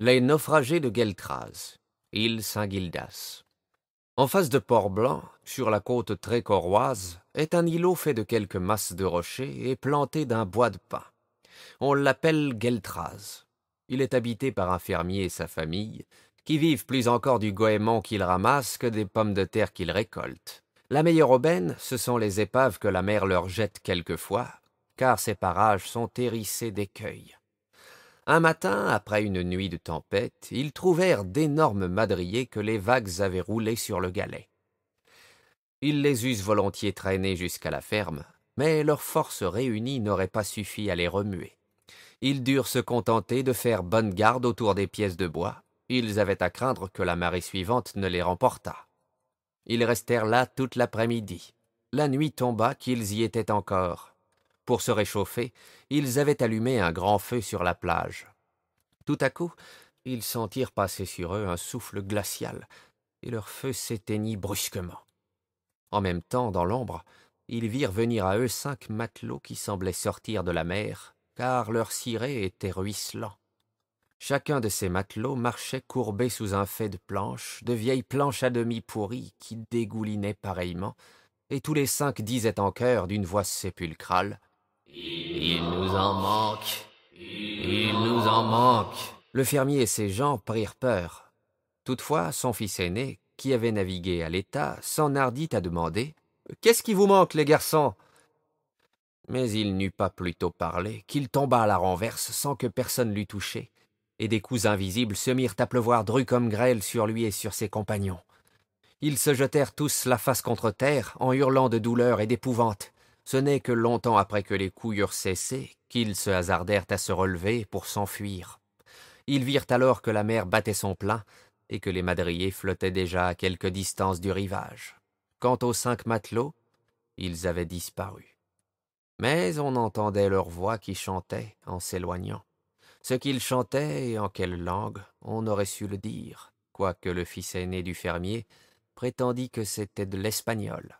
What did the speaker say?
Les naufragés de Gueltraz, île Saint-Gildas. En face de Port-Blanc, sur la côte tricoroise, est un îlot fait de quelques masses de rochers et planté d'un bois de pin. On l'appelle Gueltraz. Il est habité par un fermier et sa famille, qui vivent plus encore du goémon qu'ils ramassent que des pommes de terre qu'ils récoltent. La meilleure aubaine, ce sont les épaves que la mer leur jette quelquefois, car ces parages sont hérissés d'écueils. Un matin, après une nuit de tempête, ils trouvèrent d'énormes madriers que les vagues avaient roulés sur le galet. Ils les eussent volontiers traînés jusqu'à la ferme, mais leurs forces réunies n'auraient pas suffi à les remuer. Ils durent se contenter de faire bonne garde autour des pièces de bois. Ils avaient à craindre que la marée suivante ne les remportât. Ils restèrent là toute l'après-midi. La nuit tomba qu'ils y étaient encore. Pour se réchauffer, ils avaient allumé un grand feu sur la plage. Tout à coup, ils sentirent passer sur eux un souffle glacial, et leur feu s'éteignit brusquement. En même temps, dans l'ombre, ils virent venir à eux 5 matelots qui semblaient sortir de la mer, car leur ciré était ruisselant. Chacun de ces matelots marchait courbé sous un fait de vieilles planches à demi pourries qui dégoulinaient pareillement, et tous les 5 disaient en chœur d'une voix sépulcrale « Il nous en manque, il nous en manque !» Le fermier et ses gens prirent peur. Toutefois, son fils aîné, qui avait navigué à l'état, s'enhardit à demander « Qu'est-ce qui vous manque, les garçons ?» Mais il n'eut pas plus tôt parlé qu'il tomba à la renverse sans que personne l'eût touché, et des coups invisibles se mirent à pleuvoir drus comme grêle sur lui et sur ses compagnons. Ils se jetèrent tous la face contre terre, en hurlant de douleur et d'épouvante. Ce n'est que longtemps après que les coups eurent cessé qu'ils se hasardèrent à se relever pour s'enfuir. Ils virent alors que la mer battait son plein et que les madriers flottaient déjà à quelque distance du rivage. Quant aux 5 matelots, ils avaient disparu. Mais on entendait leurs voix qui chantaient en s'éloignant. Ce qu'ils chantaient et en quelle langue, on aurait su le dire, quoique le fils aîné du fermier prétendit que c'était de l'espagnol.